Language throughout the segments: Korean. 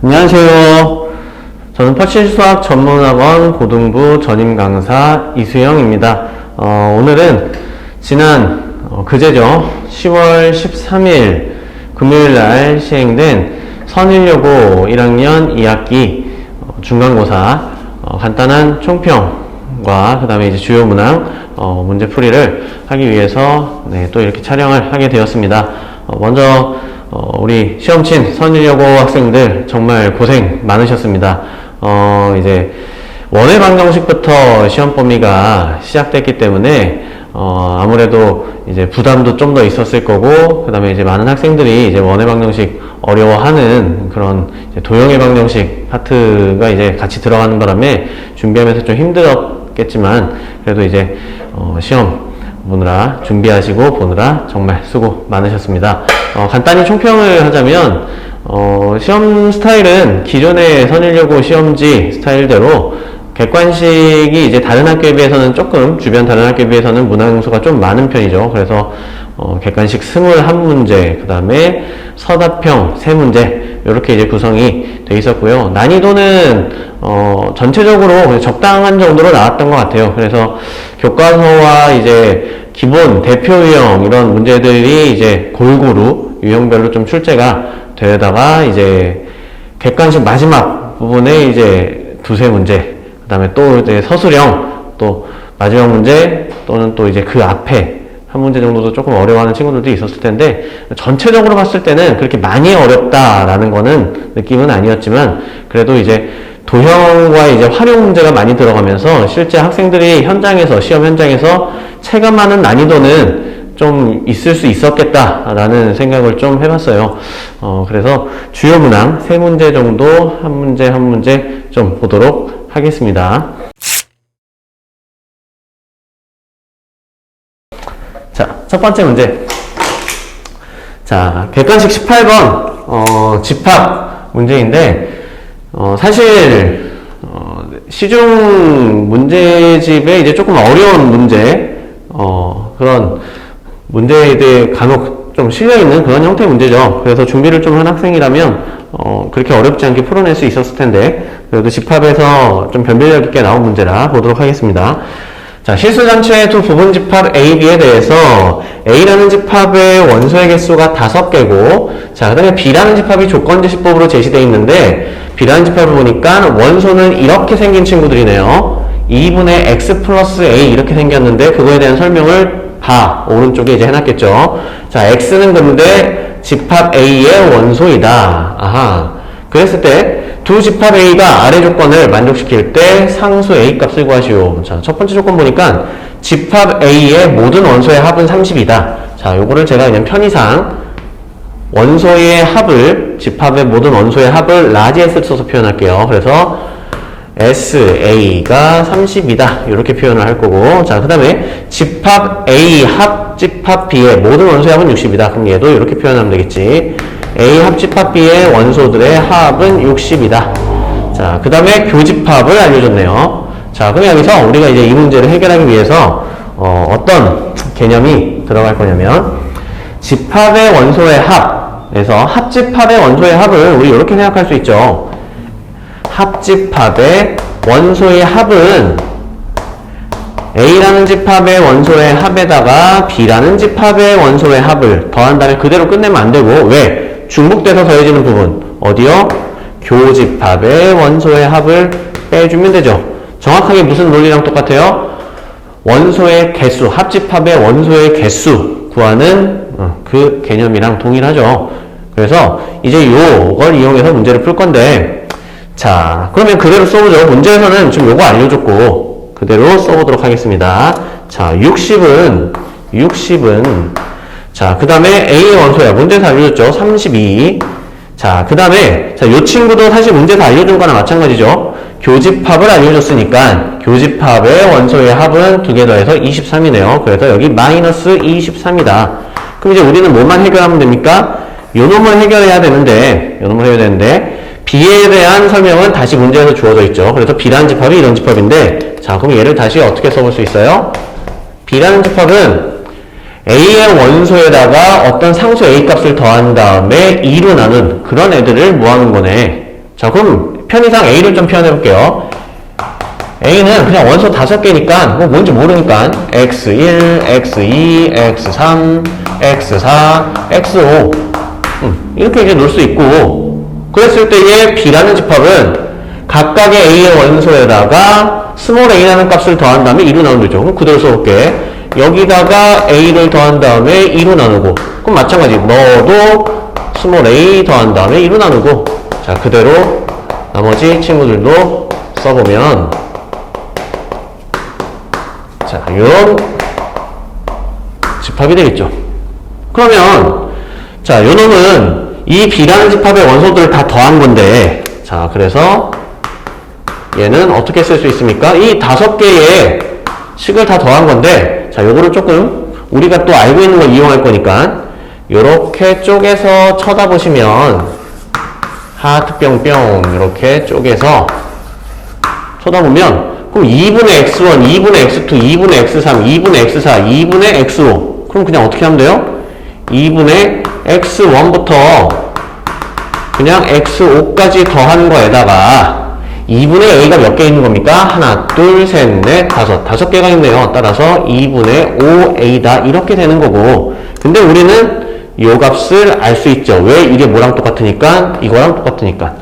안녕하세요. 저는 퍼실수학 전문학원 고등부 전임 강사 이수영입니다. 오늘은 지난 그제죠. 10월 13일 금요일날 시행된 선일여고 1학년 2학기 중간고사 간단한 총평과 그 다음에 이제 주요 문항 문제풀이를 하기 위해서 또 이렇게 촬영을 하게 되었습니다. 먼저 우리 시험친 선일여고 학생들 정말 고생 많으셨습니다. 이제 원회 방정식부터 시험 범위가 시작됐기 때문에 아무래도 이제 부담도 좀 더 있었을 거고, 그 다음에 이제 많은 학생들이 이제 원회 방정식 어려워하는 그런 이제 도형의 방정식 파트가 이제 같이 들어가는 바람에 준비하면서 좀 힘들었겠지만, 그래도 이제 시험 보느라 준비하시고 보느라 정말 수고 많으셨습니다. 간단히 총평을 하자면 시험 스타일은 기존의 선일여고 시험지 스타일대로 객관식이 이제 다른 학교에 비해서는 조금 주변 다른 학교에 비해서는 문항수가 좀 많은 편이죠. 그래서 객관식 21문제, 그 다음에 서답형 3문제 이렇게 이제 구성이 돼 있었고요. 난이도는 전체적으로 적당한 정도로 나왔던 것 같아요. 그래서 교과서와 이제 기본 대표 유형 이런 문제들이 이제 골고루 유형별로 좀 출제가 되다가 이제 객관식 마지막 부분에 이제 두세 문제, 그 다음에 또 이제 서술형, 또 마지막 문제, 또는 또 이제 그 앞에 한 문제 정도도 조금 어려워하는 친구들도 있었을 텐데, 전체적으로 봤을 때는 그렇게 많이 어렵다라는 거는 느낌은 아니었지만, 그래도 이제 도형과 이제 활용 문제가 많이 들어가면서 실제 학생들이 현장에서, 시험 현장에서 체감하는 난이도는 좀 있을 수 있었겠다라는 생각을 좀 해봤어요. 그래서 주요 문항 3문제 정도 한 문제 한 문제 좀 보도록 하겠습니다. 자, 첫 번째 문제. 자, 객관식 18번 집합 문제인데, 사실 시중 문제집에 이제 조금 어려운 문제, 그런 문제에 대해 간혹 좀 실려있는 그런 형태의 문제죠. 그래서 준비를 좀 한 학생이라면 그렇게 어렵지 않게 풀어낼 수 있었을 텐데, 그래도 집합에서 좀 변별력 있게 나온 문제라 보도록 하겠습니다. 자, 실수전체의 두 부분 집합 A, B에 대해서 A라는 집합의 원소의 개수가 5개고, 자, 그 다음에 B라는 집합이 조건제시법으로 제시되어 있는데, B라는 집합을 보니까 원소는 이렇게 생긴 친구들이네요. 2분의 X 플러스 A 이렇게 생겼는데, 그거에 대한 설명을 오른쪽에 이제 해놨겠죠. 자, X는 근데 집합 A의 원소이다. 아하. 그랬을 때 두 집합 A가 아래 조건을 만족시킬 때 상수 A 값을 구하시오. 자, 첫 번째 조건 보니까 집합 A의 모든 원소의 합은 30이다. 자, 요거를 제가 그냥 편의상 원소의 합을, 집합의 모든 원소의 합을 라지 S를 써서 표현할게요. 그래서 SA가 30이다. 이렇게 표현을 할 거고, 자, 그 다음에 집합 A 합 집합 B의 모든 원소의 합은 60이다. 그럼 얘도 이렇게 표현하면 되겠지. A 합 집합 B의 원소들의 합은 60이다. 자, 그 다음에 교집합을 알려줬네요. 자, 그럼 여기서 우리가 이제 이 문제를 해결하기 위해서 어떤 개념이 들어갈 거냐면, 집합의 원소의 합에서 합집합의 원소의 합을 우리 이렇게 생각할 수 있죠. 합집합의 원소의 합은 A라는 집합의 원소의 합에다가 B라는 집합의 원소의 합을 더한 다음에 그대로 끝내면 안 되고, 왜? 중복돼서 더해지는 부분, 어디요? 교집합의 원소의 합을 빼주면 되죠. 정확하게 무슨 논리랑 똑같아요? 원소의 개수, 합집합의 원소의 개수 구하는 그 개념이랑 동일하죠. 그래서 이제 요걸 이용해서 문제를 풀 건데, 자, 그러면 그대로 써보죠. 문제에서는 지금 요거 알려줬고 그대로 써보도록 하겠습니다. 자, 60은 자, 그 다음에 A의 원소야. 문제에서 알려줬죠. 32. 자, 그 다음에 자, 요 친구도 사실 문제에서 알려준 거나 마찬가지죠. 교집합을 알려줬으니까 교집합의 원소의 합은 2개 더해서 23이네요. 그래서 여기 마이너스 23이다. 그럼 이제 우리는 뭐만 해결하면 됩니까? 요 놈을 해결해야 되는데, B에 대한 설명은 다시 문제에서 주어져 있죠. 그래서 B라는 집합이 이런 집합인데, 자, 그럼 얘를 다시 어떻게 써볼 수 있어요? B라는 집합은 A의 원소에다가 어떤 상수 A 값을 더한 다음에 2로 나눈 그런 애들을 뭐 하는 거네? 자, 그럼 편의상 A를 좀 표현해 볼게요. A는 그냥 원소 5개니까 뭐 뭔지 모르니까 x1, x2, x3, x4, x5 이렇게 이제 놓을 수 있고, 그랬을 때의 B라는 집합은 각각의 A의 원소에다가 스몰 a라는 값을 더한 다음에 2로 나누면 되죠. 그럼 그대로 써볼게. 여기다가 A를 더한 다음에 2로 나누고, 그럼 마찬가지 너도 스몰 a 더한 다음에 2로 나누고, 자, 그대로 나머지 친구들도 써보면, 자, 이런 집합이 되겠죠. 그러면, 자, 요 놈은 이 B라는 집합의 원소들을 다 더한 건데, 자, 그래서 얘는 어떻게 쓸 수 있습니까? 이 5개의 식을 다 더한 건데, 자, 요거를 조금 우리가 또 알고 있는 걸 이용할 거니까, 요렇게 쪼개서 쳐다보시면, 하트 뿅뿅, 이렇게 쪼개서 쳐다보면, 그럼 2분의 x1, 2분의 x2, 2분의 x3, 2분의 x4, 2분의 x5. 그럼 그냥 어떻게 하면 돼요? 2분의 x1부터 그냥 x5까지 더한 거에다가 2분의 a가 몇 개 있는 겁니까? 하나, 둘, 셋, 넷, 다섯 개가 있네요. 따라서 2분의 5a다 이렇게 되는 거고, 근데 우리는 요 값을 알 수 있죠. 왜? 이게 뭐랑 똑같으니까? 이거랑 똑같으니까.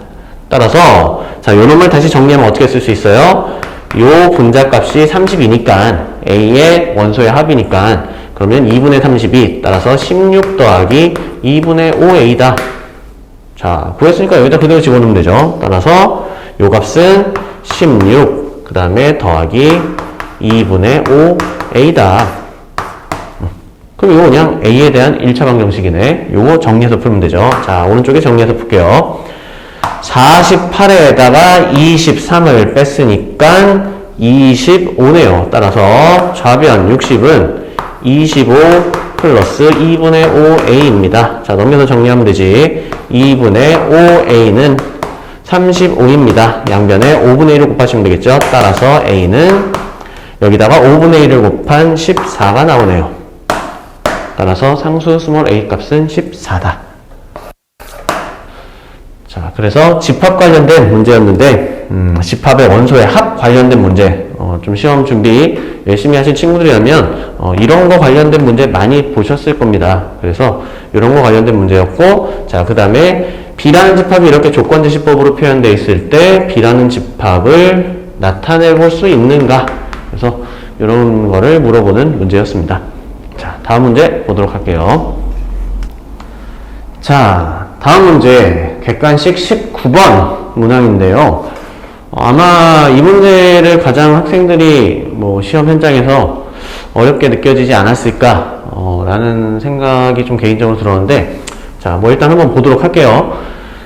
따라서 자, 요 놈을 다시 정리하면 어떻게 쓸 수 있어요? 요 분자값이 30이니까 a의 원소의 합이니까, 그러면 2분의 32 따라서 16 더하기 2분의 5a다. 자, 구했으니까 여기다 그대로 집어넣으면 되죠. 따라서 요 값은 16, 그 다음에 더하기 2분의 5a다. 그럼 이거 그냥 a에 대한 1차 방정식이네. 요거 정리해서 풀면 되죠. 자, 오른쪽에 정리해서 풀게요. 48에다가 23을 뺐으니까 25네요. 따라서 좌변 60은 25 플러스 2분의 5a입니다. 자, 넘겨서 정리하면 되지. 2분의 5a는 35입니다. 양변에 5분의 1을 곱하시면 되겠죠. 따라서 a는 여기다가 5분의 1을 곱한 14가 나오네요. 따라서 상수 스몰 a 값은 14다. 자, 그래서 집합 관련된 문제였는데, 집합의 원소의 합 관련된 문제, 좀 시험 준비 열심히 하신 친구들이라면, 이런 거 관련된 문제 많이 보셨을 겁니다. 그래서, 이런 거 관련된 문제였고, 자, 그 다음에, B라는 집합이 이렇게 조건제시법으로 표현되어 있을 때, B라는 집합을 나타내 볼 수 있는가? 그래서, 이런 거를 물어보는 문제였습니다. 자, 다음 문제 보도록 할게요. 자, 다음 문제, 객관식 19번 문항인데요. 아마 이 문제를 가장 학생들이 뭐 시험 현장에서 어렵게 느껴지지 않았을까 라는 생각이 좀 개인적으로 들었는데, 자, 뭐 일단 한번 보도록 할게요.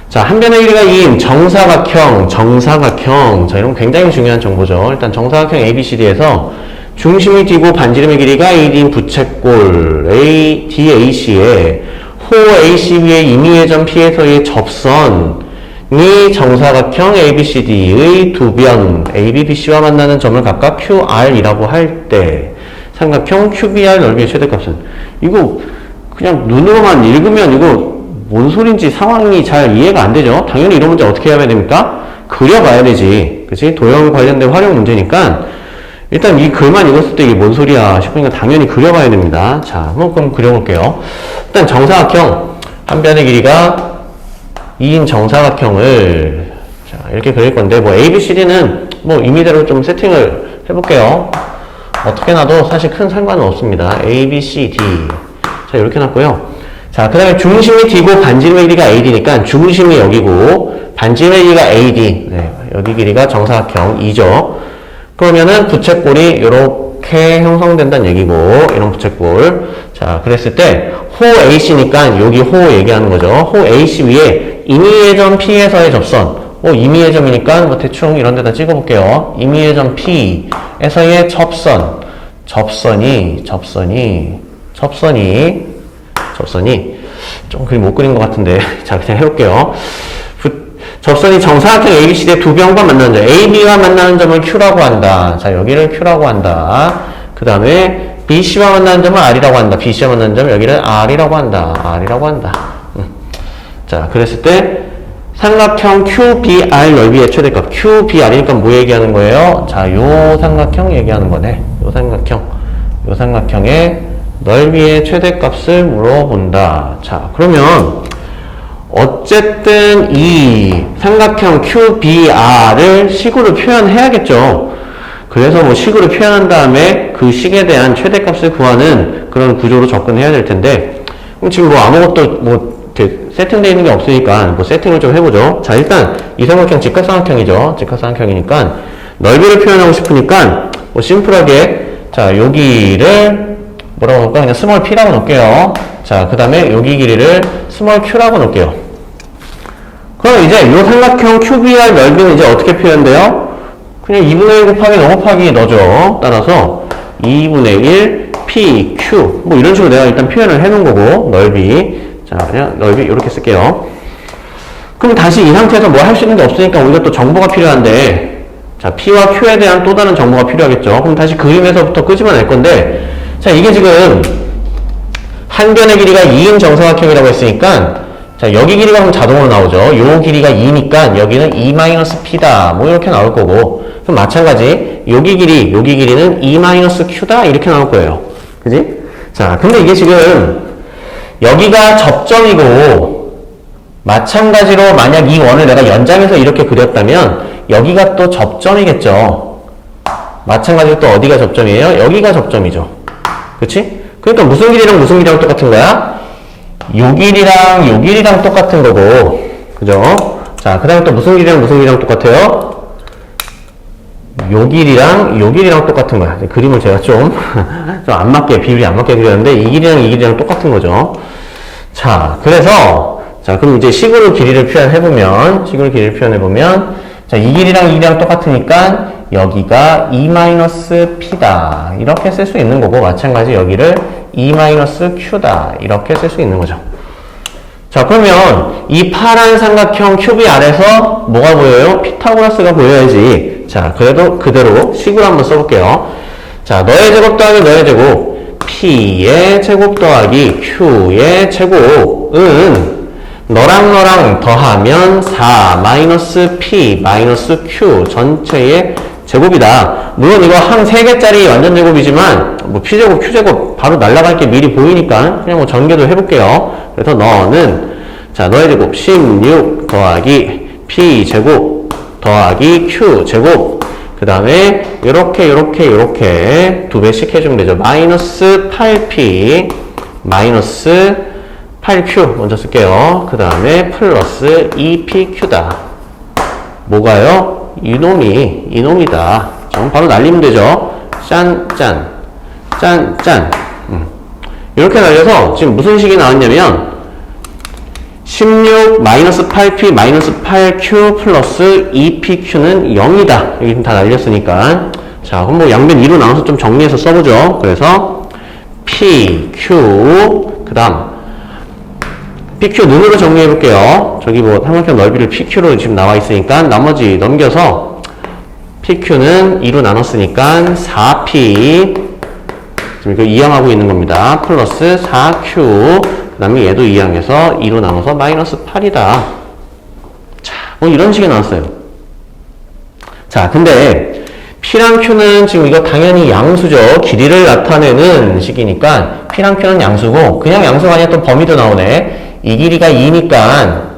자, 한 변의 길이가 2인 정사각형. 자, 이런 굉장히 중요한 정보죠. 일단 정사각형 ABCD에서 중심이 D고 반지름의 길이가 AD인 부채꼴 DAC에 호 AC 위의 임의의 점 P에서의 접선이 정사각형 ABCD의 두 변 AB, BC와 만나는 점을 각각 QR이라고 할 때 삼각형 QBR 넓이의 최대값은, 이거 그냥 눈으로만 읽으면 이거 뭔 소린지 상황이 잘 이해가 안 되죠. 당연히 이런 문제 어떻게 해야 됩니까? 그려봐야 되지. 그치? 도형 관련된 활용 문제니까 일단 이 글만 읽었을 때 이게 뭔 소리야 싶으니까 당연히 그려봐야 됩니다. 자, 한번 그럼 그려볼게요. 일단 정사각형, 한 변의 길이가 2인 정사각형을 자, 이렇게 그릴 건데, 뭐 ABCD는 뭐 임의대로 좀 세팅을 해볼게요. 어떻게 놔도 사실 큰 상관은 없습니다. ABCD. 자, 이렇게 놨고요. 자, 그 다음에 중심이 D고 반지름의 길이가 AD니까 중심이 여기고 반지름의 길이가 AD. 네, 여기 길이가 정사각형 2죠. 그러면은 부채꼴이 이렇게 형성된다는 얘기고, 이런 부채꼴. 자, 그랬을 때 호 AC니까 여기 호 얘기하는 거죠. 호 AC 위에 임의의 점 P에서의 접선. 임의의 점이니까 뭐 대충 이런 데다 찍어볼게요. 임의의 점 P에서의 접선이 좀 그림 못 그린 것 같은데 자, 그냥 해볼게요. 접선이 정사각형 ABCD의 두 변과 만나는 점, AB와 만나는 점을 Q라고 한다. 자, 여기를 Q라고 한다. 그 다음에 BC와 만나는 점을 R이라고 한다. BC와 만나는 점을 여기를 R이라고 한다. 자, 그랬을 때 삼각형 QBR 넓이의 최대값. QBR이니까 뭐 얘기하는 거예요? 자, 요 삼각형 얘기하는 거네. 요 삼각형의 넓이의 최대값을 물어본다. 자, 그러면 어쨌든 이 삼각형 QBR을 식으로 표현해야겠죠. 그래서 뭐 식으로 표현한 다음에 그 식에 대한 최대값을 구하는 그런 구조로 접근해야 될 텐데, 그럼 지금 뭐 아무것도 뭐 세팅되어 있는 게 없으니까 뭐 세팅을 좀 해보죠. 자, 일단 이 삼각형 직각삼각형이죠. 직각삼각형이니까 넓이를 표현하고 싶으니까 뭐 심플하게, 자, 여기를 뭐라고 놓을까? 그냥 스몰 p라고 놓을게요. 자, 그 다음에 여기 길이를 스몰 q라고 놓을게요. 그럼 이제 이 삼각형 QBR 넓이는 이제 어떻게 표현돼요? 그냥 2분의 1 곱하기 너 곱하기 너죠. 따라서 2분의 1 PQ 뭐 이런 식으로 내가 일단 표현을 해 놓은 거고, 넓이. 자, 그냥 넓이 이렇게 쓸게요. 그럼 다시 이 상태에서 뭐 할 수 있는 게 없으니까 우리가 또 정보가 필요한데, 자, P와 Q에 대한 또 다른 정보가 필요하겠죠. 그럼 다시 그림에서부터 끄집어낼 건데, 자, 이게 지금 한 변의 길이가 2인 정사각형이라고 했으니까, 자, 여기 길이가 그럼 자동으로 나오죠. 요 길이가 2니까 여기는 2-P다. 뭐 이렇게 나올 거고, 그럼 마찬가지 여기 길이는 2-Q다. 이렇게 나올 거예요. 그지? 자, 근데 이게 지금 여기가 접점이고, 마찬가지로 만약 이 원을 내가 연장해서 이렇게 그렸다면 여기가 또 접점이겠죠. 마찬가지로 또 어디가 접점이에요? 여기가 접점이죠. 그치? 그러니까 무슨 길이랑 똑같은 거야? 요 길이랑 똑같은 거고, 그죠? 자, 그 다음에 또 무슨 길이랑 똑같아요? 요 길이랑 똑같은 거야. 그림을 제가 좀 안 맞게, 비율이 안 맞게 그렸는데, 이 길이랑 똑같은 거죠. 자, 그래서, 자, 그럼 이제 식으로 길이를 표현해보면, 자, 이 길이랑 똑같으니까, 여기가 2-P다. 이렇게 쓸 수 있는 거고, 마찬가지 여기를 2-Q다. 이렇게 쓸 수 있는 거죠. 자, 그러면 이 파란 삼각형 QBR에서 뭐가 보여요? 피타고라스가 보여야지. 자, 그래도 그대로 식으로 한번 써볼게요. 자, 너의 제곱 더하기 너의 제곱, P의 제곱 더하기 Q의 제곱은 너랑 더하면 4-P -Q 전체의 제곱이다. 물론 이거 한 3개짜리 완전 제곱이지만 뭐 P제곱, Q제곱 바로 날라갈 게 미리 보이니까 그냥 뭐 전개도 해볼게요. 그래서 너는, 자, 너의 제곱 16 더하기 P제곱 더하기 Q제곱, 그 다음에 요렇게 두 배씩 해주면 되죠. -8P -8Q 먼저 쓸게요. 그 다음에 플러스 2PQ다. 뭐가요? 이놈이다. 그럼 바로 날리면 되죠. 짠. 이렇게 날려서 지금 무슨 식이 나왔냐면 16 -8P -8Q 플러스 2PQ는 0이다. 여기 다 날렸으니까. 자, 그럼 뭐 양변 2로 나눠서 좀 정리해서 써보죠. 그래서 PQ, 그 다음 PQ 눈으로 정리해 볼게요. 저기 뭐 삼각형 넓이를 PQ로 지금 나와 있으니까 나머지 넘겨서 PQ는 2로 나눴으니까 4P, 지금 이거 이항하고 있는 겁니다. 플러스 4Q, 그 다음에 얘도 이항해서 2로 나눠서 -8이다. 자, 뭐 이런 식이 나왔어요. 자, 근데 P랑 Q는 지금 이거 당연히 양수죠. 길이를 나타내는 식이니까 P랑 Q는 양수고, 그냥 양수가 아니라 또 범위도 나오네. 이 길이가 2니까,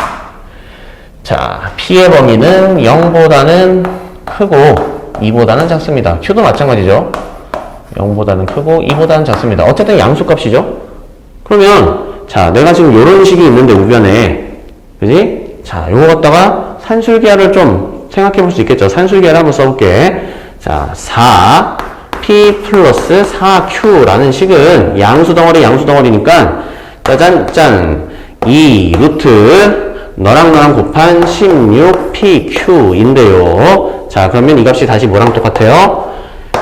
자, P의 범위는 0보다는 크고 2보다는 작습니다. Q도 마찬가지죠. 0보다는 크고 2보다는 작습니다. 어쨌든 양수값이죠. 그러면, 자, 내가 지금 요런 식이 있는데 우변에, 그지? 자, 요거 갖다가 산술기하를 좀 생각해 볼 수 있겠죠. 산술기하를 한번 써볼게. 자, 4P 플러스 4Q라는 식은 양수 덩어리니까, 짜잔, 2 루트 너랑 곱한 16PQ인데요. 자, 그러면 이 값이 다시 뭐랑 똑같아요?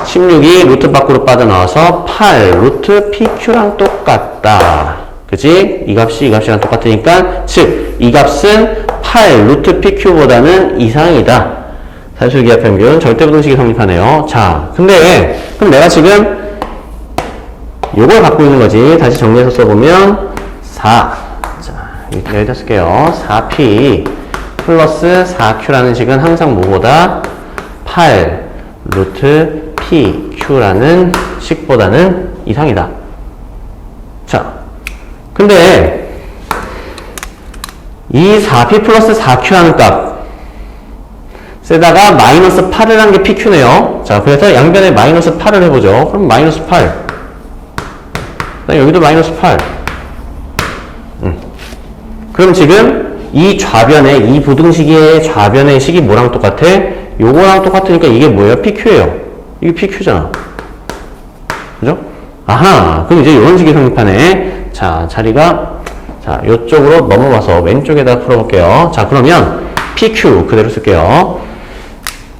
16이 루트 밖으로 빠져나와서 8 루트 PQ랑 똑같다. 그치? 이 값이랑 똑같으니까, 즉, 이 값은 8 루트 PQ보다는 이상이다. 산술기하 평균 절대부등식이 성립하네요. 자, 근데 그럼 내가 지금 요걸 갖고 있는 거지. 다시 정리해서 써보면 4, 자, 여기다 쓸게요. 4P 플러스 4q라는 식은 항상 뭐보다 8 루트 pq라는 식보다는 이상이다. 자, 근데 이 4p 플러스 4q라는 값 세다가 마이너스 8을 한 게 pq네요. 자, 그래서 양변에 마이너스 8을 해보죠. 그럼 마이너스 8. 여기도 마이너스 8. 그럼 지금 이 좌변에, 이 부등식의 좌변의 식이 뭐랑 똑같아? 요거랑 똑같으니까 이게 뭐예요? pq예요. 이게 pq잖아. 그죠? 아하, 그럼 이제 이런 식이 성립하네. 자, 자리가, 자, 요쪽으로 넘어가서 왼쪽에다 풀어볼게요. 자, 그러면 pq 그대로 쓸게요.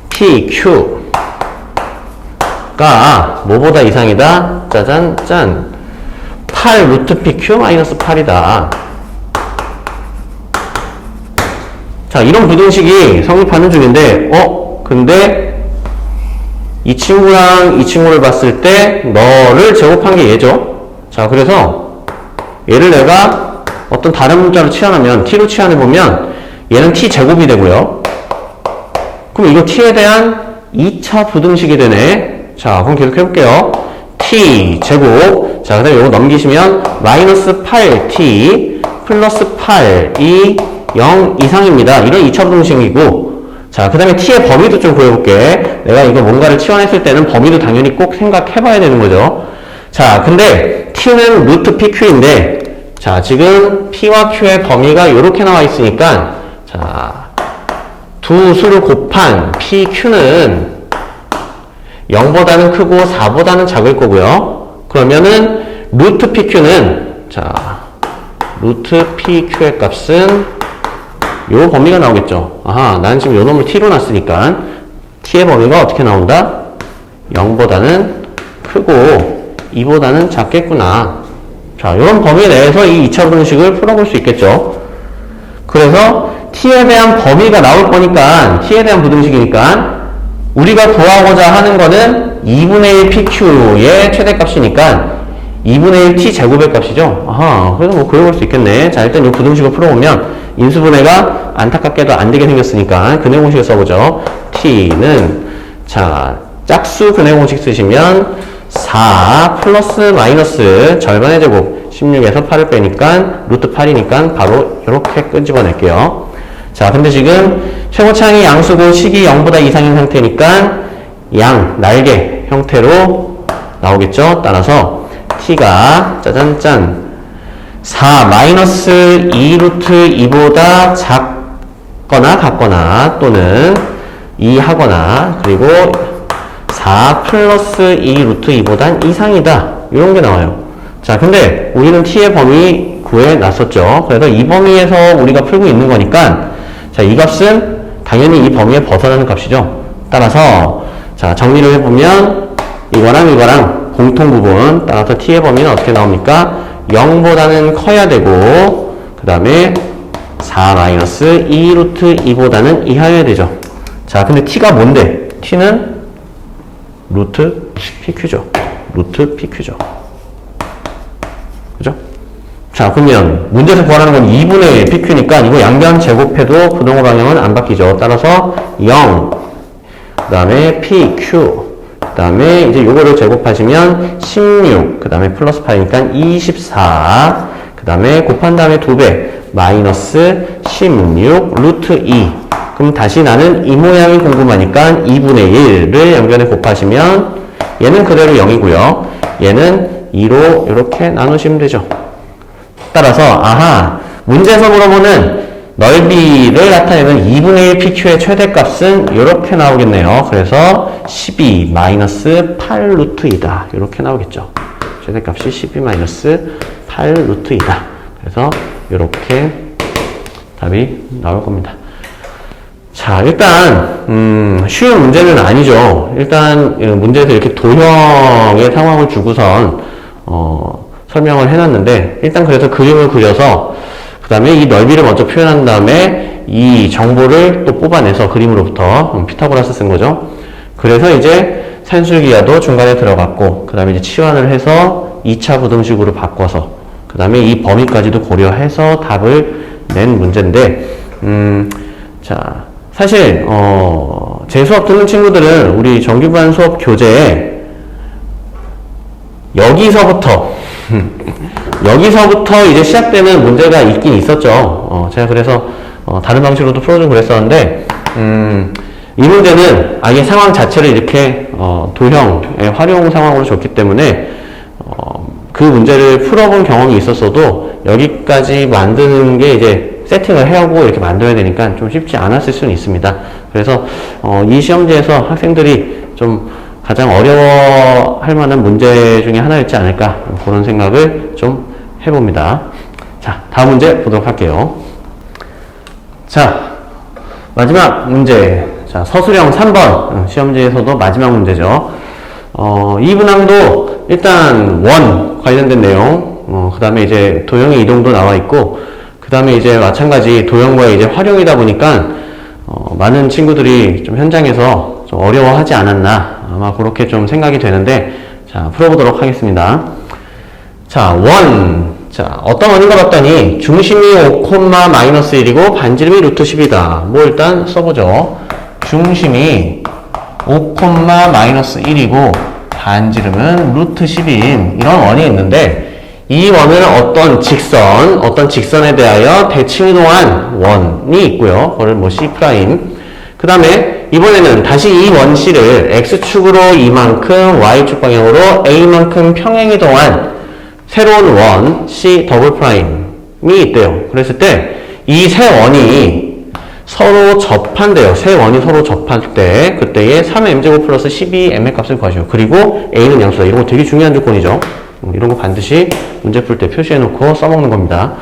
pq가 뭐보다 이상이다? 짜잔, 짠. 8 루트 pq 마이너스 8이다. 자, 이런 부등식이 성립하는 중인데, 근데 이 친구랑 이 친구를 봤을 때 너를 제곱한 게 얘죠. 자, 그래서 얘를 내가 어떤 다른 문자로 치환하면, t로 치환해보면 얘는 t 제곱이 되고요. 그럼 이거 t에 대한 2차 부등식이 되네. 자, 그럼 계속 해볼게요. t 제곱. 자, 그 다음에 이거 넘기시면 마이너스 8t 플러스 8이 0 이상입니다. 이런 2차 부등식이고, 자, 그 다음에 t의 범위도 좀 구해볼게. 내가 이거 뭔가를 치환했을 때는 범위도 당연히 꼭 생각해봐야 되는 거죠. 자, 근데 t는 루트 pq인데, 자, 지금 p와 q의 범위가 이렇게 나와 있으니까, 자, 두 수를 곱한 pq는 0보다는 크고 4보다는 작을 거고요. 그러면은 루트 pq는, 자, 루트 pq의 값은 요 범위가 나오겠죠. 아하, 나는 지금 요 놈을 t로 놨으니까 t의 범위가 어떻게 나온다? 0보다는 크고 2보다는 작겠구나. 자, 요런 범위 내에서 이 2차 분식을 풀어볼 수 있겠죠. 그래서 t에 대한 범위가 나올 거니까, t에 대한 부등식이니까 우리가 구하고자 하는 거는 2분의 1 pq의 최대값이니까 2분의 1 t 제곱의 값이죠. 아하, 그래서 뭐 그려볼 수 있겠네. 자, 일단 이 부등식을 풀어보면 인수분해가 안타깝게도 안 되게 생겼으니까 근해 공식을 써보죠. t는, 자, 짝수 근해 공식 쓰시면 4 플러스 마이너스 절반의 제곱 16에서 8을 빼니까 루트 8이니까 바로 이렇게 끄집어낼게요. 자, 근데 지금 최고차항이 양수고 식이 0보다 이상인 상태니까 날개 형태로 나오겠죠. 따라서 t가 짜잔짠 4 마이너스 2 루트 2보다 작거나 같거나 또는 2 하거나 그리고 4 플러스 2 루트 2보단 이상이다. 이런 게 나와요. 자, 근데 우리는 t의 범위 구해 놨었죠. 그래서 이 범위에서 우리가 풀고 있는 거니까, 자, 이 값은 당연히 이 범위에 벗어나는 값이죠. 따라서, 자, 정리를 해보면 이거랑 공통 부분, 따라서 t의 범위는 어떻게 나옵니까? 0보다는 커야 되고, 그 다음에 4 마이너스 2 루트 2보다는 이하여야 되죠. 자, 근데 t가 뭔데? t는 루트 pq죠. 루트 pq죠. 그죠? 자, 그러면 문제에서 구하라는 건 2분의 1 pq니까 이거 양변 제곱해도 부동호 방향은 안 바뀌죠. 따라서 0, 그 다음에 pq, 그 다음에 이제 요거를 제곱하시면 16, 그 다음에 플러스 8이니까 24, 그 다음에 곱한 다음에 2배, 마이너스 16, 루트 2. 그럼 다시 나는 이 모양이 궁금하니까 2분의 1을 양변에 곱하시면 얘는 그대로 0이고요. 얘는 2로 이렇게 나누시면 되죠. 따라서 아하, 문제에서 물어보는 넓이를 나타내는 2분의 1 pq의 최대값은 이렇게 나오겠네요. 그래서 12 마이너스 8 루트 2다. 이렇게 나오겠죠. 최대값이 12 마이너스 8 루트 2다. 그래서 이렇게 답이 나올 겁니다. 자, 일단 쉬운 문제는 아니죠. 일단 문제에서 이렇게 도형의 상황을 주고선 설명을 해놨는데, 일단 그래서 그림을 그려서 그 다음에 이 넓이를 먼저 표현한 다음에 이 정보를 또 뽑아내서 그림으로부터 피타고라스 쓴 거죠. 그래서 이제 산술기하도 중간에 들어갔고, 그 다음에 이제 치환을 해서 2차 부등식으로 바꿔서 그 다음에 이 범위까지도 고려해서 답을 낸 문제인데, 자, 사실 제 수업 듣는 친구들은 우리 정규반 수업 교재에 여기서부터 이제 시작되는 문제가 있긴 있었죠. 제가 그래서 다른 방식으로도 풀어주고 그랬었는데 이 문제는 아예 상황 자체를 이렇게 도형의 활용 상황으로 줬기 때문에 그 문제를 풀어본 경험이 있었어도 여기까지 만드는 게 이제 세팅을 해오고 이렇게 만들어야 되니까 좀 쉽지 않았을 수는 있습니다. 그래서 이 시험지에서 학생들이 좀 가장 어려워할 만한 문제 중에 하나였지 않을까 그런 생각을 좀 해봅니다. 자, 다음 문제 보도록 할게요. 자, 마지막 문제. 자, 서술형 3번 시험지에서도 마지막 문제죠. 이 문항도 일단 원 관련된 내용, 그 다음에 이제 도형의 이동도 나와 있고, 그 다음에 이제 마찬가지 도형과의 이제 활용이다 보니까 많은 친구들이 좀 현장에서 좀 어려워하지 않았나 아마 그렇게 좀 생각이 되는데, 자, 풀어보도록 하겠습니다. 자, 원. 자, 어떤 원인가 봤더니 중심이 5,-1이고 반지름이 루트 10이다. 뭐 일단 써보죠. 중심이 5,-1이고 반지름은 루트 10인 이런 원이 있는데, 이 원은 어떤 직선에 대하여 대칭이동한 원이 있고요. 그걸 뭐 C'. 그 다음에 이번에는 다시 이 원C를 X축으로 이만큼, Y축 방향으로 A만큼 평행이동한 새로운 원 C''이 있대요. 그랬을 때 이 세 원이 서로 접한대요. 세 원이 서로 접할 때 그때의 3m제곱 플러스 12m의 값을 구하시오. 그리고 A는 양수다. 이런 거 되게 중요한 조건이죠. 이런 거 반드시 문제 풀 때 표시해놓고 써먹는 겁니다.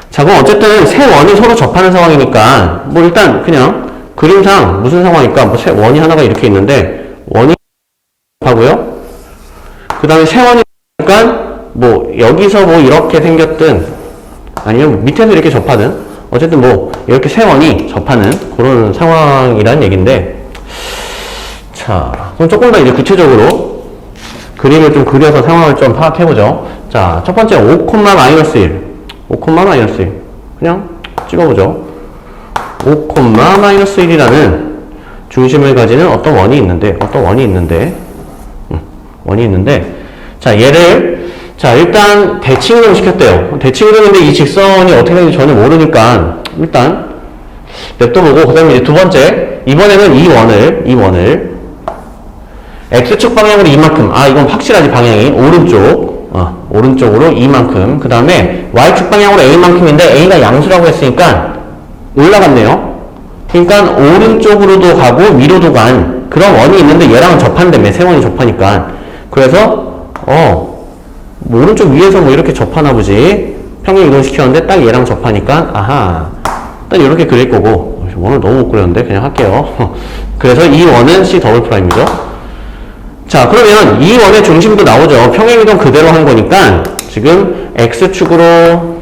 자, 그럼 어쨌든 세 원이 서로 접하는 상황이니까 뭐 일단 그냥 그림상 무슨 상황일까? 뭐 세 원이 하나가 이렇게 있는데 원이 하고요. 그 다음에 세 원이 그러니까 뭐 여기서 뭐 이렇게 생겼든 아니면 밑에서 이렇게 접하든 어쨌든 뭐 이렇게 세 원이 접하는 그런 상황이라는 얘기인데, 자, 그럼 조금 더 이제 구체적으로 그림을 좀 그려서 상황을 좀 파악해보죠. 자, 첫 번째 5,-1 그냥 찍어보죠. 5,-1이라는 중심을 가지는 어떤 원이 있는데 자, 얘를 자, 일단 대칭이동 시켰대요. 대칭이동인데 이 직선이 어떻게 되는지 전혀 모르니까 일단 냅둬보고, 그 다음에 이제 두 번째, 이번에는 이 원을 X축 방향으로 이만큼, 이건 확실하지 방향이 오른쪽으로 이만큼, 그 다음에 Y축 방향으로 A만큼인데 A가 양수라고 했으니까 올라갔네요. 그러니까 오른쪽으로도 가고 위로도 간 그런 원이 있는데 얘랑은 접한다며. 세 원이 접하니까. 그래서 뭐 오른쪽 위에서 뭐 이렇게 접하나 보지. 평행 이동시켰는데 딱 얘랑 접하니까 아하, 딱 이렇게 그릴 거고. 원을 너무 못 그렸는데 그냥 할게요. 그래서 이 원은 C''이죠. 자, 그러면 이 원의 중심도 나오죠. 평행이동 그대로 한 거니까 지금 X축으로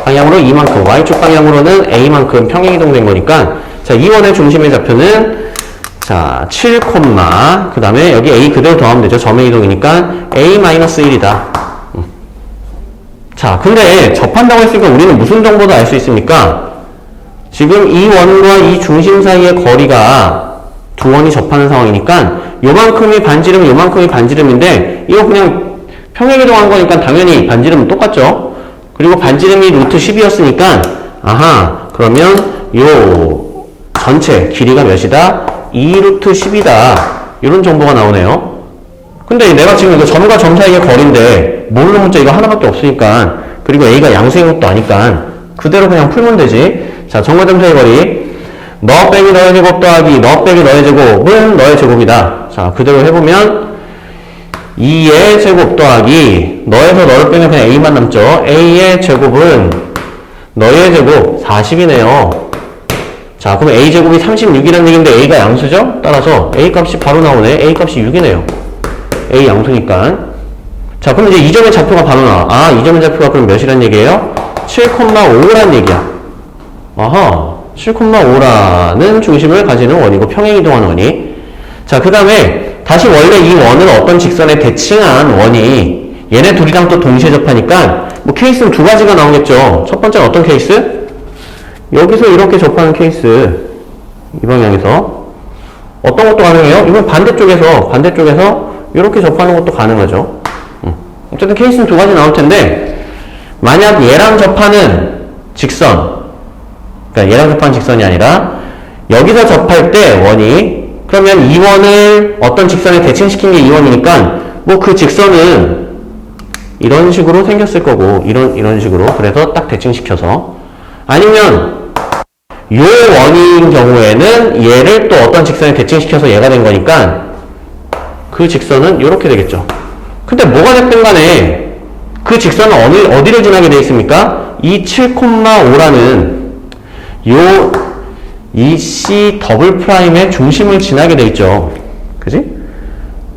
방향으로 이만큼, Y축 방향으로는 A만큼 평행이동 된 거니까, 자, 이 원의 중심의 좌표는 자, 7, 그 다음에 여기 A 그대로 더하면 되죠. 점의 이동이니까 A-1이다. 자, 근데 접한다고 했으니까 우리는 무슨 정보도 알 수 있습니까? 지금 이 원과 이 중심 사이의 거리가 두 원이 접하는 상황이니까 요만큼이 반지름, 요만큼이 반지름인데 이거 그냥 평행이동한 거니까 당연히 반지름은 똑같죠. 그리고 반지름이 루트 10이었으니까 아하, 그러면 요 전체 길이가 몇이다? 2루트 10이다. 이런 정보가 나오네요. 근데 내가 지금 이거 점과 점 사이의 거리인데 모르는 문자 이거 하나밖에 없으니까, 그리고 A가 양수인 것도 아니까 그대로 그냥 풀면 되지. 자, 점과 점 사이의 거리 너 빼기 너의 제곱 더하기 너 빼기 너의 제곱은 너의 제곱이다. 자, 그대로 해보면 2의 제곱 더하기 너에서 너를 빼면 그냥 A만 남죠. A의 제곱은 너의 제곱 40이네요. 자, 그럼 A제곱이 36이라는 얘기인데 A가 양수죠? 따라서 A 값이 바로 나오네. A 값이 6이네요. A 양수니까. 자, 그럼 이제 이 점의 좌표가 바로 나와. 이 점의 좌표가 그럼 몇이란 얘기예요? 7,5란 얘기야. 아하, 7,5라는 중심을 가지는 원이고 평행이동하는 원이. 자, 그 다음에 다시 원래 이 원을 어떤 직선에 대칭한 원이 얘네 둘이랑 또 동시에 접하니까 뭐 케이스는 두 가지가 나오겠죠. 첫 번째는 어떤 케이스? 여기서 이렇게 접하는 케이스, 이 방향에서 어떤 것도 가능해요? 이건 반대쪽에서 이렇게 접하는 것도 가능하죠. 어쨌든 케이스는 두 가지 나올 텐데, 만약 얘랑 접하는 직선, 그러니까 얘랑 접하는 직선이 아니라 여기서 접할 때 원이, 그러면 이 원을 어떤 직선에 대칭시킨 게 이 원이니까 뭐 그 직선은 이런 식으로 생겼을 거고, 이런 식으로. 그래서 딱 대칭시켜서. 아니면 요 원인 경우에는 얘를 또 어떤 직선에 대칭시켜서 얘가 된 거니까 그 직선은 이렇게 되겠죠. 근데 뭐가 됐든 간에 그 직선은 어디를 지나게 되어 있습니까? 이 7,5라는 이 C 더블 프라임의 중심을 지나게 되어 있죠. 그지?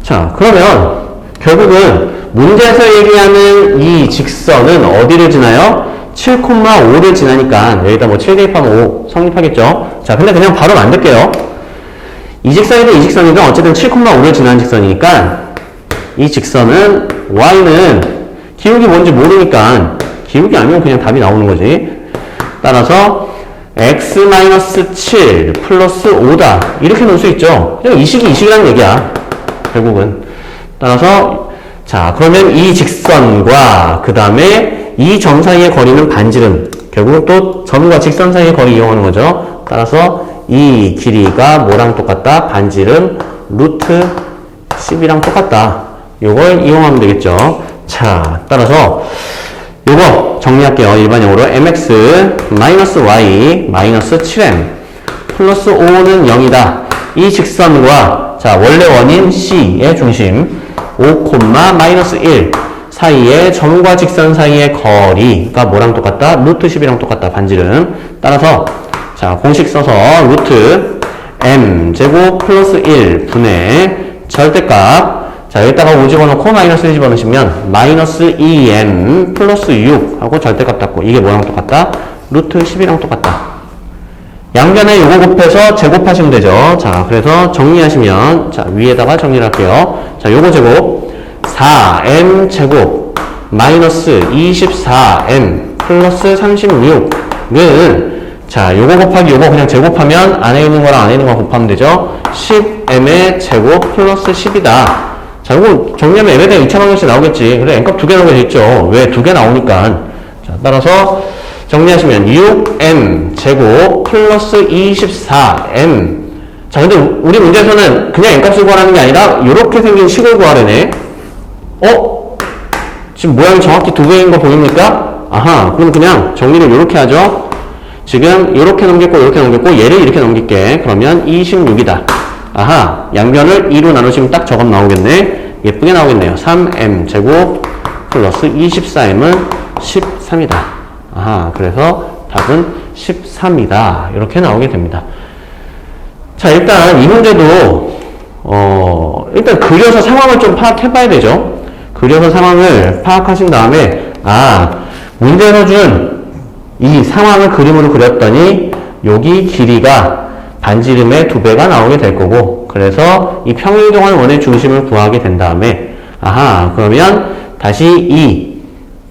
자, 그러면 결국은 문제에서 얘기하는 이 직선은 어디를 지나요? 7,5를 지나니까 여기다 뭐 7 대입하면 5 성립하겠죠? 자, 근데 그냥 바로 만들게요. 이 직선이든 이 직선이든 어쨌든 7,5를 지나는 직선이니까 이 직선은 y는 기울기 뭔지 모르니까 기울기 알면 그냥 답이 나오는 거지. 따라서 x-7 플러스 5다 이렇게 놓을 수 있죠. 그냥 이 식이라는 얘기야 결국은. 따라서 자, 그러면 이 직선과 그 다음에 이 점 사이의 거리는 반지름. 결국은 또 점과 직선 사이의 거리 이용하는 거죠. 따라서 이 길이가 뭐랑 똑같다? 반지름 루트 10이랑 똑같다. 요걸 이용하면 되겠죠. 자, 따라서 요거 정리할게요. 일반용어로 mx 마이너스 y 마이너스 7m 플러스 5는 0이다. 이 직선과 자, 원래 원인 C의 중심 5, 마이너스 1 사이의 점과 직선 사이의 거리가 뭐랑 똑같다? 루트 10이랑 똑같다. 반지름. 따라서 자, 공식 써서 루트 m 제곱 플러스 1 분의 절대값. 자, 여기다가 5 집어넣고 마이너스 1 집어넣으시면 마이너스 2m 플러스 6 하고 절대값 닫고 이게 뭐랑 똑같다? 루트 10이랑 똑같다. 양변에 요거 곱해서 제곱하시면 되죠. 자, 그래서 정리하시면 자, 위에다가 정리를 할게요. 자, 요거 제곱 4m 제곱 마이너스 24m 플러스 36은 자, 요거 곱하기 요거 그냥 제곱하면 안에 있는 거랑 안에 있는 거 곱하면 되죠. 10m의 제곱 플러스 10이다. 자, 이거 정리하면 m에 대한 2차 방정식 나오겠지. 그래, n값 2개 나오게 되있죠. 왜? 2개 나오니까. 자, 따라서 정리하시면 6m 제곱 플러스 24m. 자, 근데 우리 문제에서는 그냥 n값을 구하라는 게 아니라 이렇게 생긴 식을 구하라네. 지금 모양이 정확히 2개인 거 보입니까? 아하, 그럼 그냥 정리를 이렇게 하죠. 지금 이렇게 넘겼고 이렇게 넘겼고 얘를 이렇게 넘길게. 그러면 26이다. 아하, 양변을 2로 나누시면 딱 저것 나오겠네. 예쁘게 나오겠네요. 3m 제곱 플러스 24m은 13이다. 아하, 그래서 답은 13이다. 이렇게 나오게 됩니다. 자, 일단 이 문제도 일단 그려서 상황을 좀 파악해 봐야 되죠. 그려서 상황을 파악하신 다음에 문제에서 준 이 상황을 그림으로 그렸더니 여기 길이가 반지름의 2배가 나오게 될 거고, 그래서 이 평행이동하는 원의 중심을 구하게 된 다음에 그러면 다시 이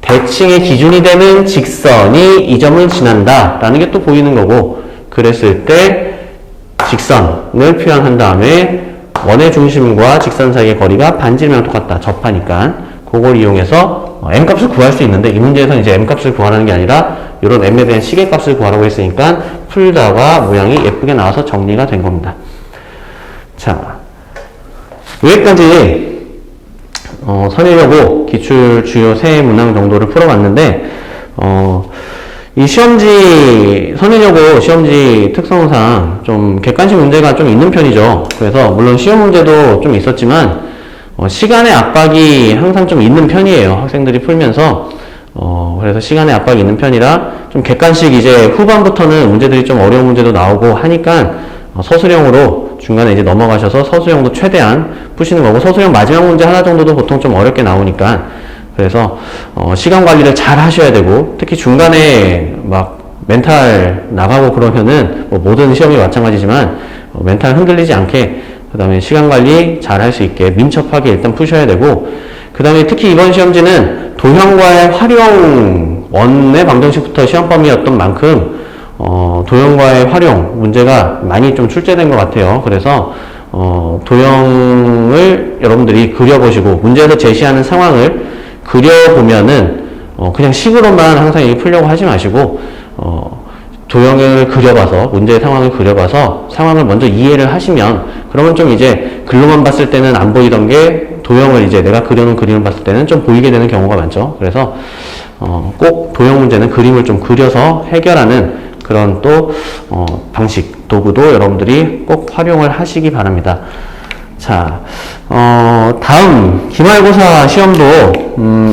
대칭의 기준이 되는 직선이 이 점을 지난다 라는 게 또 보이는 거고, 그랬을 때 직선을 표현한 다음에 원의 중심과 직선 사이의 거리가 반지름이랑 똑같다. 접하니까 그걸 이용해서 m값을 구할 수 있는데, 이 문제에서는 이제 m값을 구하라는 게 아니라 이런 m에 대한 시계값을 구하라고 했으니까 풀다가 모양이 예쁘게 나와서 정리가 된 겁니다. 자, 여기까지 선행여고 기출 주요 세 문항 정도를 풀어봤는데, 이 시험지, 선행여고 시험지 특성상 좀 객관식 문제가 좀 있는 편이죠. 그래서 물론 시험 문제도 좀 있었지만 시간의 압박이 항상 좀 있는 편이에요. 학생들이 풀면서. 그래서 시간의 압박이 있는 편이라 좀 객관식 이제 후반부터는 문제들이 좀 어려운 문제도 나오고 하니까 서술형으로 중간에 이제 넘어가셔서 서술형도 최대한 푸시는 거고, 서술형 마지막 문제 하나 정도도 보통 좀 어렵게 나오니까, 그래서 시간 관리를 잘 하셔야 되고, 특히 중간에 막 멘탈 나가고 그러면은 뭐 모든 시험이 마찬가지지만 멘탈 흔들리지 않게 그 다음에 시간 관리 잘 할 수 있게 민첩하게 일단 푸셔야 되고, 그 다음에 특히 이번 시험지는 도형과의 활용 원의 방정식부터 시험 범위였던 만큼 도형과의 활용 문제가 많이 좀 출제된 것 같아요. 그래서 도형을 여러분들이 그려보시고 문제에서 제시하는 상황을 그려보면은 그냥 식으로만 항상 이게 풀려고 하지 마시고 도형을 그려봐서 문제의 상황을 그려봐서 상황을 먼저 이해를 하시면 그러면 좀 이제 글로만 봤을 때는 안 보이던 게 도형을 이제 내가 그려놓은 그림을 봤을 때는 좀 보이게 되는 경우가 많죠. 그래서 꼭 도형 문제는 그림을 좀 그려서 해결하는 그런 또 방식, 도구도 여러분들이 꼭 활용을 하시기 바랍니다. 자, 다음 기말고사 시험도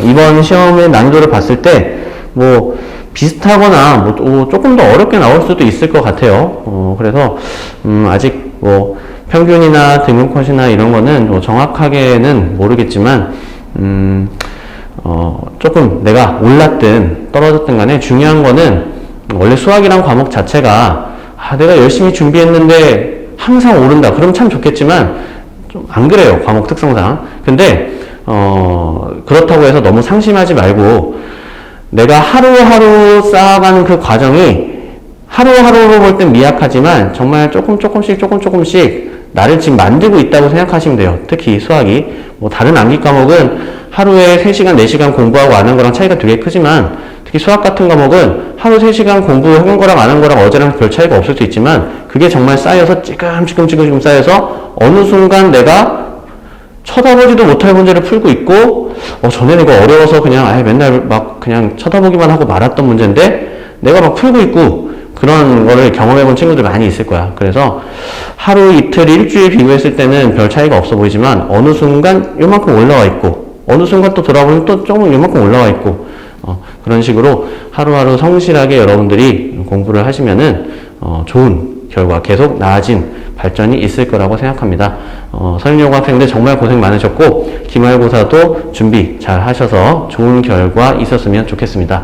이번 시험의 난이도를 봤을 때 뭐 비슷하거나 뭐 조금 더 어렵게 나올 수도 있을 것 같아요. 그래서 아직 뭐 평균이나 등급컷이나 이런 거는 뭐 정확하게는 모르겠지만 조금 내가 올랐든 떨어졌든 간에 중요한 거는 원래 수학이란 과목 자체가 내가 열심히 준비했는데 항상 오른다. 그럼 참 좋겠지만 좀 안 그래요. 과목 특성상. 근데 그렇다고 해서 너무 상심하지 말고 내가 하루하루 쌓아가는 그 과정이 하루하루로 볼 땐 미약하지만 정말 조금씩 나를 지금 만들고 있다고 생각하시면 돼요. 특히 수학이. 뭐 다른 암기 과목은 하루에 3시간, 4시간 공부하고 안 한 거랑 차이가 되게 크지만 특히 수학 같은 과목은 하루 3시간 공부한 거랑 안 한 거랑 어제랑 별 차이가 없을 수 있지만 그게 정말 쌓여서 찌끔찌끔 쌓여서 어느 순간 내가 쳐다보지도 못할 문제를 풀고 있고 전에는 이거 어려워서 그냥 맨날 막 그냥 쳐다보기만 하고 말았던 문제인데 내가 막 풀고 있고 그런 거를 경험해본 친구들 많이 있을 거야. 그래서 하루, 이틀, 일주일 비교했을 때는 별 차이가 없어 보이지만 어느 순간 요만큼 올라와 있고 어느 순간 또 돌아보면 또 조금 요만큼 올라와 있고 그런 식으로 하루하루 성실하게 여러분들이 공부를 하시면은 좋은 결과, 계속 나아진 발전이 있을 거라고 생각합니다. 서인여고 학생들 정말 고생 많으셨고 기말고사도 준비 잘 하셔서 좋은 결과 있었으면 좋겠습니다.